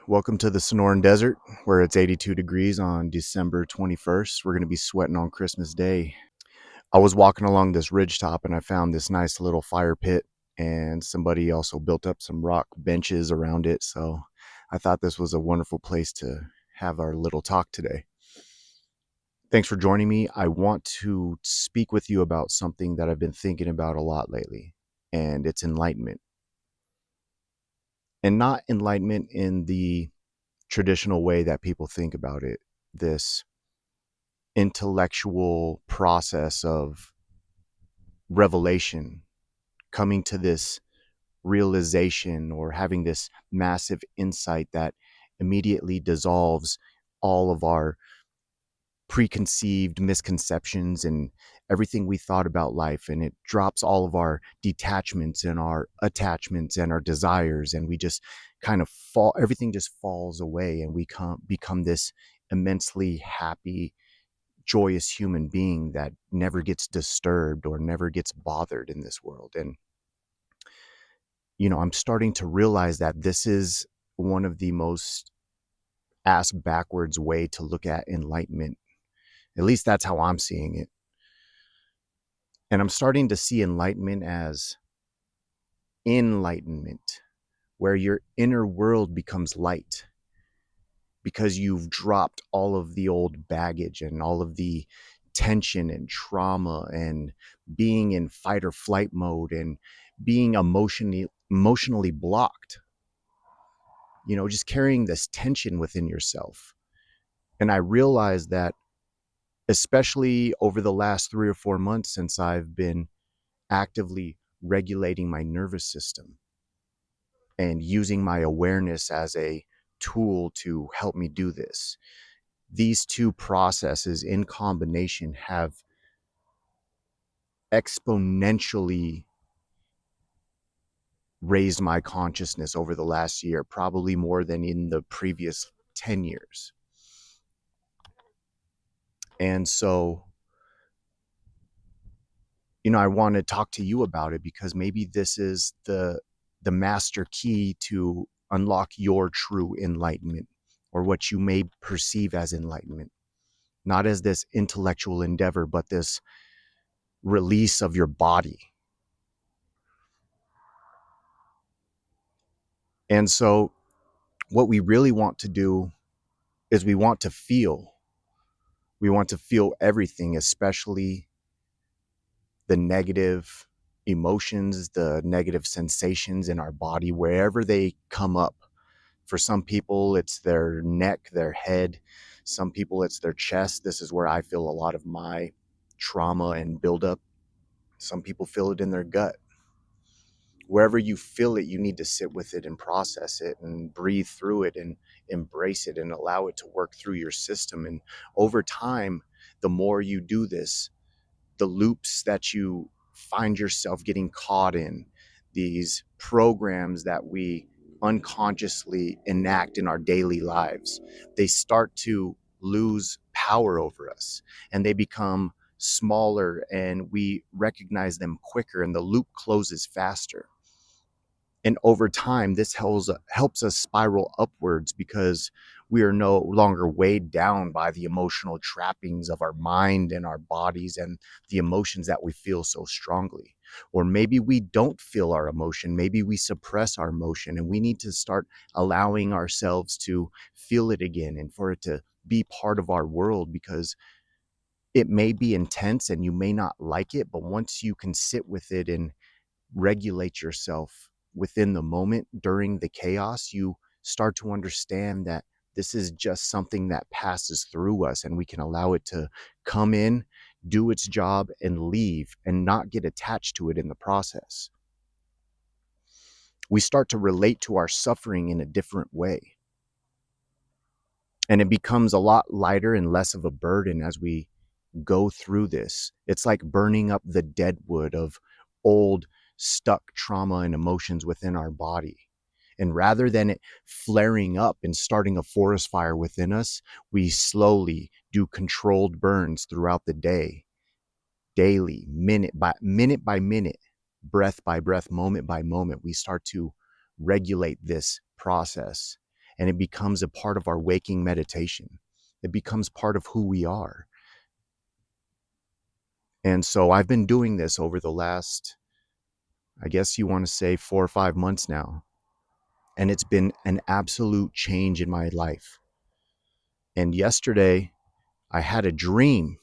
Welcome to the Sonoran Desert, where it's 82 degrees on December 21st. We're going to be sweating on Christmas Day. I was walking along this ridge top and I found this nice little fire pit, and somebody also built up some rock benches around it. So I thought this was a wonderful place to have our little talk today. Thanks for joining me. I want to speak with you about something that I've been thinking about a lot lately, and it's enlightenment. And not enlightenment in the traditional way that people think about it, this intellectual process of revelation, coming to this realization or having this massive insight that immediately dissolves all of our preconceived misconceptions and everything we thought about life, and it drops all of our detachments and our attachments and our desires, and we just kind of fall, everything just falls away, and we become this immensely happy, joyous human being that never gets disturbed or never gets bothered in this world. And I'm starting to realize that this is one of the most ass backwards way to look at enlightenment. At least that's how I'm seeing it. And I'm starting to see enlightenment as enlightenment, where your inner world becomes light because you've dropped all of the old baggage and all of the tension and trauma and being in fight or flight mode and being emotionally blocked, just carrying this tension within yourself. And I realized that, especially over the last 3 or 4 months, since I've been actively regulating my nervous system and using my awareness as a tool to help me do this. These two processes in combination have exponentially raised my consciousness over the last year, probably more than in the previous 10 years. And so, I want to talk to you about it because maybe this is the master key to unlock your true enlightenment, or what you may perceive as enlightenment, not as this intellectual endeavor, but this release of your body. And so what we really want to do is we want to feel everything, especially the negative emotions, the negative sensations in our body, wherever they come up. For some people, it's their neck, their head. Some people, it's their chest. This is where I feel a lot of my trauma and buildup. Some people feel it in their gut. Wherever you feel it, you need to sit with it and process it and breathe through it and embrace it and allow it to work through your system. And over time, the more you do this, the loops that you find yourself getting caught in, these programs that we unconsciously enact in our daily lives, they start to lose power over us, and they become smaller, and we recognize them quicker, and the loop closes faster. And over time, this helps us spiral upwards because we are no longer weighed down by the emotional trappings of our mind and our bodies and the emotions that we feel so strongly. Or maybe we don't feel our emotion. Maybe we suppress our emotion, and we need to start allowing ourselves to feel it again and for it to be part of our world, because it may be intense and you may not like it, but once you can sit with it and regulate yourself within the moment during the chaos, you start to understand that this is just something that passes through us, and we can allow it to come in, do its job, and leave, and not get attached to it in the process. We start to relate to our suffering in a different way, and it becomes a lot lighter and less of a burden as we go through this. It's like burning up the dead wood of old stuck trauma and emotions within our body. And rather than it flaring up and starting a forest fire within us, we slowly do controlled burns throughout the day, daily, minute by minute, breath by breath, moment by moment. We start to regulate this process. and it becomes a part of our waking meditation. It becomes part of who we are. And so I've been doing this over the last, I guess you want to say, 4 or 5 months now. And it's been an absolute change in my life. And yesterday I had a dream,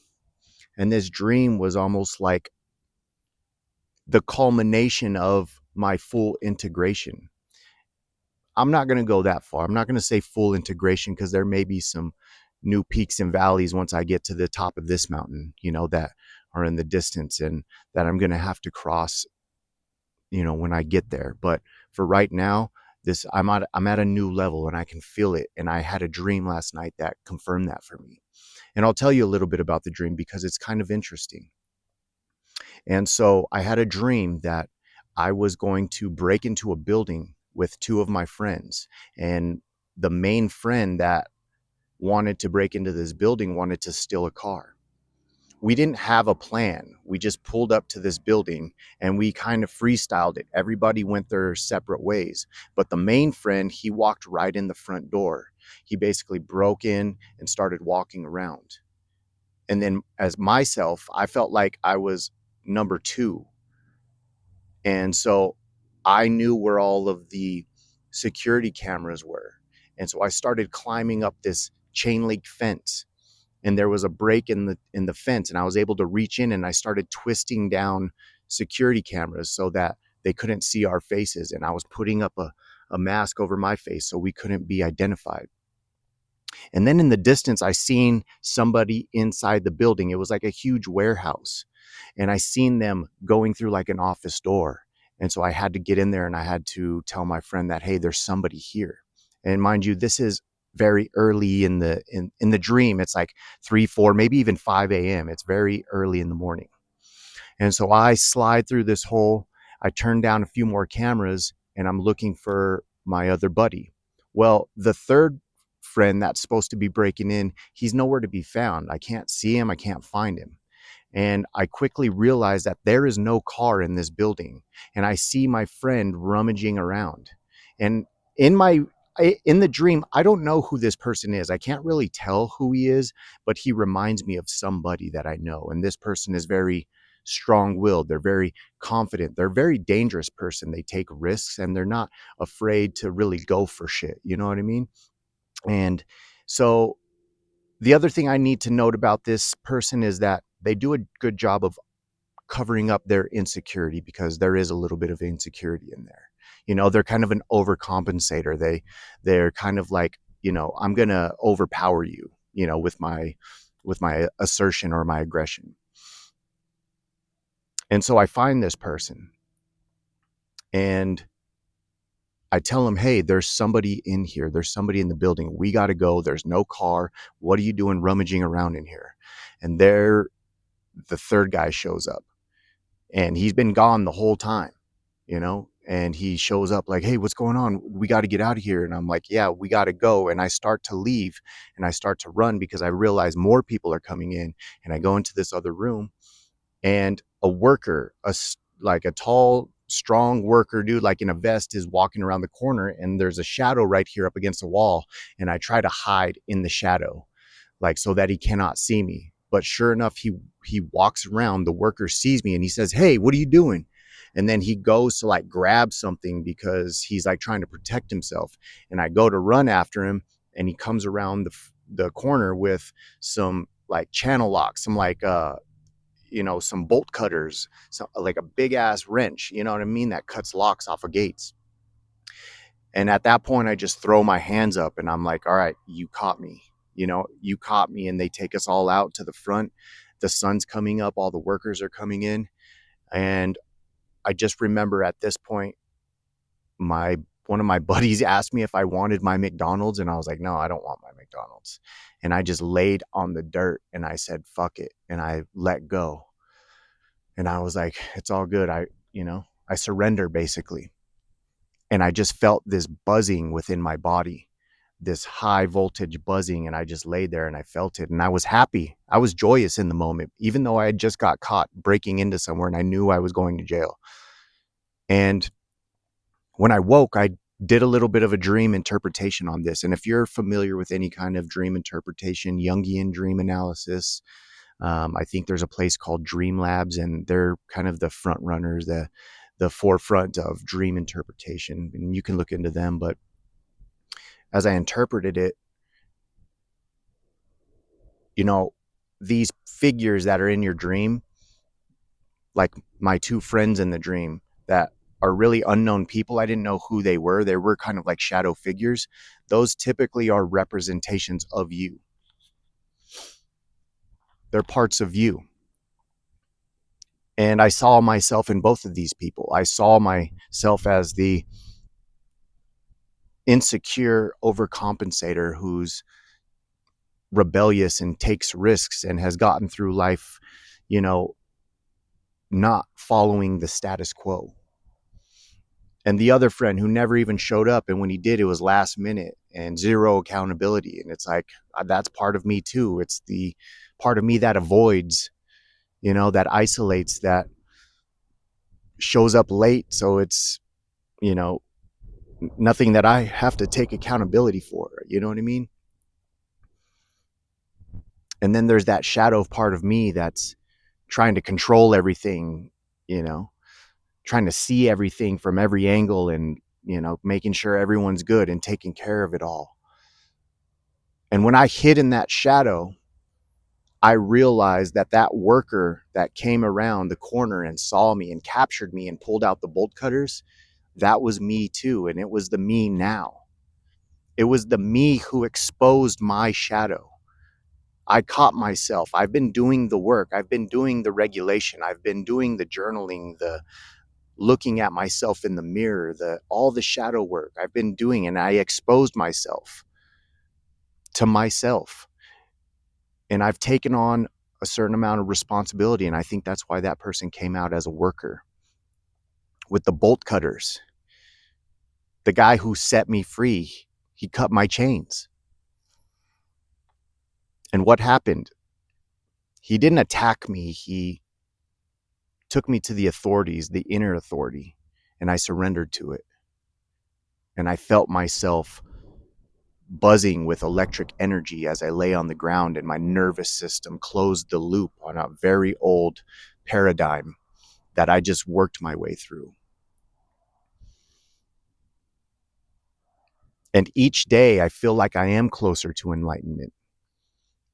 and this dream was almost like the culmination of my full integration. I'm not going to go that far. I'm not going to say full integration, because there may be some new peaks and valleys once I get to the top of this mountain, that are in the distance and that I'm going to have to cross, when I get there. But for right now, I'm at a new level and I can feel it. And I had a dream last night that confirmed that for me. And I'll tell you a little bit about the dream because it's kind of interesting. And so I had a dream that I was going to break into a building with two of my friends. And the main friend that wanted to break into this building wanted to steal a car. We didn't have a plan. We just pulled up to this building and we kind of freestyled it. Everybody went their separate ways. But the main friend, he walked right in the front door. He basically broke in and started walking around. And then as myself, I felt like I was number two. And so I knew where all of the security cameras were. And so I started climbing up this chain link fence, and there was a break in the fence, and I was able to reach in and I started twisting down security cameras so that they couldn't see our faces. And I was putting up a mask over my face so we couldn't be identified. And then in the distance, I seen somebody inside the building. It was like a huge warehouse. And I seen them going through like an office door. And so I had to get in there and I had to tell my friend that, hey, there's somebody here. And mind you, this is very early in the dream. It's like 3, 4, maybe even 5 a.m. It's very early in the morning. And so I slide through this hole. I turn down a few more cameras and I'm looking for my other buddy. Well, the third friend that's supposed to be breaking in, he's nowhere to be found. I can't see him. I can't find him. And I quickly realize that there is no car in this building. And I see my friend rummaging around. And in my in the dream, I don't know who this person is. I can't really tell who he is, but he reminds me of somebody that I know. And this person is very strong-willed. They're very confident. They're a very dangerous person. They take risks and they're not afraid to really go for shit. You know what I mean? And so the other thing I need to note about this person is that they do a good job of covering up their insecurity, because there is a little bit of insecurity in there. They're kind of an overcompensator. They're kind of like, I'm going to overpower you, with my assertion or my aggression. And so I find this person and I tell him, hey, there's somebody in here. There's somebody in the building. We got to go. There's no car. What are you doing rummaging around in here? And there, the third guy shows up, and he's been gone the whole time, and he shows up like, hey, what's going on? We got to get out of here. And I'm like, yeah, we got to go. And I start to leave and I start to run because I realize more people are coming in. And I go into this other room, and a worker, like a tall, strong worker dude, like in a vest, is walking around the corner, and there's a shadow right here up against the wall. And I try to hide in the shadow, like so that he cannot see me. But sure enough, he walks around, the worker sees me and he says, hey, what are you doing? And then he goes to like grab something because he's like trying to protect himself. And I go to run after him, and he comes around the corner with some like channel locks, some like some bolt cutters, so like a big ass wrench, you know what I mean, that cuts locks off of gates. And at that point, I just throw my hands up and I'm like, all right, you caught me. You caught me. And they take us all out to the front. The sun's coming up. All the workers are coming in. And I just remember at this point, one of my buddies asked me if I wanted my McDonald's. And I was like, no, I don't want my McDonald's. And I just laid on the dirt and I said, fuck it. And I let go. And I was like, it's all good. I surrender basically. And I just felt this buzzing within my body, this high voltage buzzing. And I just laid there and I felt it. And I was happy. I was joyous in the moment, even though I had just got caught breaking into somewhere and I knew I was going to jail. And when I woke, did a little bit of a dream interpretation on this. And if you're familiar with any kind of dream interpretation, Jungian dream analysis, I think there's a place called Dream Labs, and they're kind of the front runners, the forefront of dream interpretation. And you can look into them. But as I interpreted it, you know, these figures that are in your dream, like my two friends in the dream that are really unknown people, I didn't know who they were. They were kind of like shadow figures. Those typically are representations of you. They're parts of you. And I saw myself in both of these people. I saw myself as the insecure overcompensator who's rebellious and takes risks and has gotten through life, you know, not following the status quo. And the other friend who never even showed up, and when he did, it was last minute and zero accountability. And it's like, that's part of me too. It's the part of me that avoids, that isolates, that shows up late. So it's, you know, nothing that I have to take accountability for. You know what I mean? And then there's that shadow part of me that's trying to control everything, you know, trying to see everything from every angle and, making sure everyone's good and taking care of it all. And when I hid in that shadow, I realized that that worker that came around the corner and saw me and captured me and pulled out the bolt cutters, that was me too. And it was the me now. It was the me who exposed my shadow. I caught myself. I've been doing the work. I've been doing the regulation. I've been doing the journaling, the looking at myself in the mirror, all the shadow work I've been doing. And I exposed myself to myself. And I've taken on a certain amount of responsibility. And I think that's why that person came out as a worker with the bolt cutters. The guy who set me free, he cut my chains. And what happened? He didn't attack me. He took me to the authorities, the inner authority, and I surrendered to it. And I felt myself buzzing with electric energy as I lay on the ground, and my nervous system closed the loop on a very old paradigm that I just worked my way through. And each day I feel like I am closer to enlightenment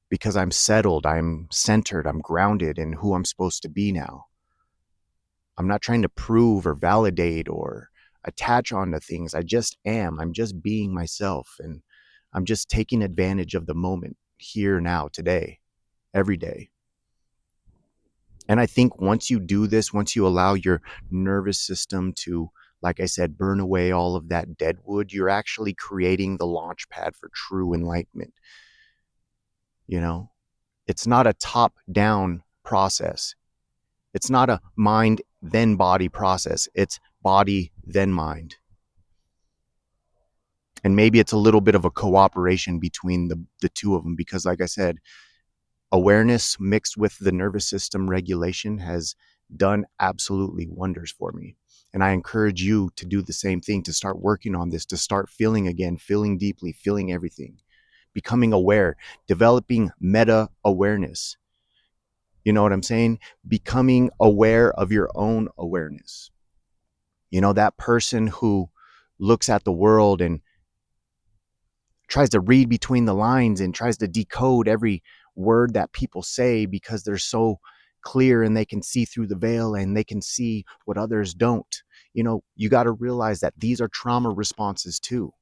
because I'm settled, I'm centered, I'm grounded in who I'm supposed to be now. I'm not trying to prove or validate or attach onto things. I just am. I'm just being myself, and I'm just taking advantage of the moment here, now, today, every day. And I think once you do this, once you allow your nervous system to, like I said, burn away all of that dead wood, you're actually creating the launch pad for true enlightenment. It's not a top down process. It's not a mind then body process. It's body then mind. And maybe it's a little bit of a cooperation between the two of them, because like I said, awareness mixed with the nervous system regulation has done absolutely wonders for me. And I encourage you to do the same thing, to start working on this, to start feeling again, feeling deeply, feeling everything, becoming aware, developing meta awareness. You know what I'm saying? Becoming aware of your own awareness. That person who looks at the world and tries to read between the lines and tries to decode every word that people say because they're so clear and they can see through the veil and they can see what others don't. You got to realize that these are trauma responses too.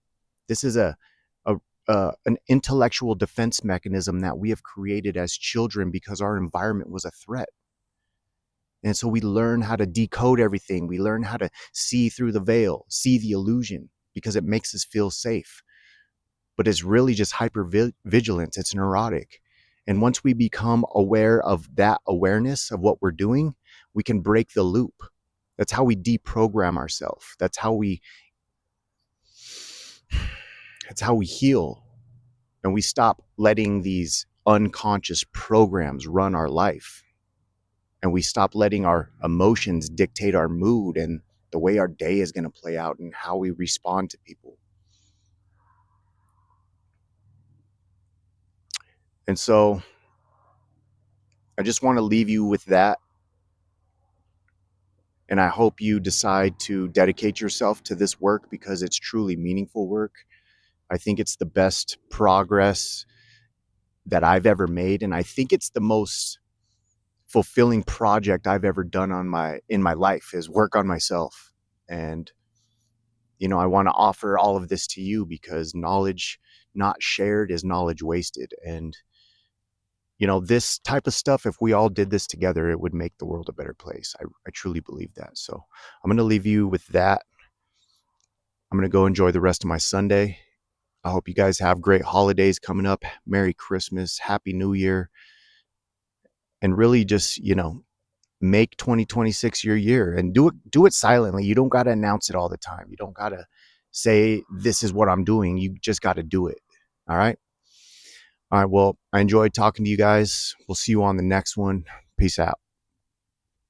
This is an intellectual defense mechanism that we have created as children because our environment was a threat. And so we learn how to decode everything. We learn how to see through the veil, see the illusion, because it makes us feel safe. But it's really just hypervigilance. It's neurotic. And once we become aware of that awareness of what we're doing, we can break the loop. That's how we deprogram ourselves. That's how we heal. And we stop letting these unconscious programs run our life. And we stop letting our emotions dictate our mood. And the way our day is going to play out and how we respond to people. And so I just want to leave you with that. And I hope you decide to dedicate yourself to this work because it's truly meaningful work. I think it's the best progress that I've ever made. And I think it's the most fulfilling project I've ever done in my life is work on myself. And, I want to offer all of this to you because knowledge not shared is knowledge wasted. And, this type of stuff, if we all did this together, it would make the world a better place. I truly believe that. So I'm going to leave you with that. I'm going to go enjoy the rest of my Sunday. I hope you guys have great holidays coming up. Merry Christmas, Happy New Year, and really just, make 2026 your year and do it silently. You don't got to announce it all the time. You don't got to say this is what I'm doing. You just got to do it. All right? All right, well, I enjoyed talking to you guys. We'll see you on the next one. Peace out.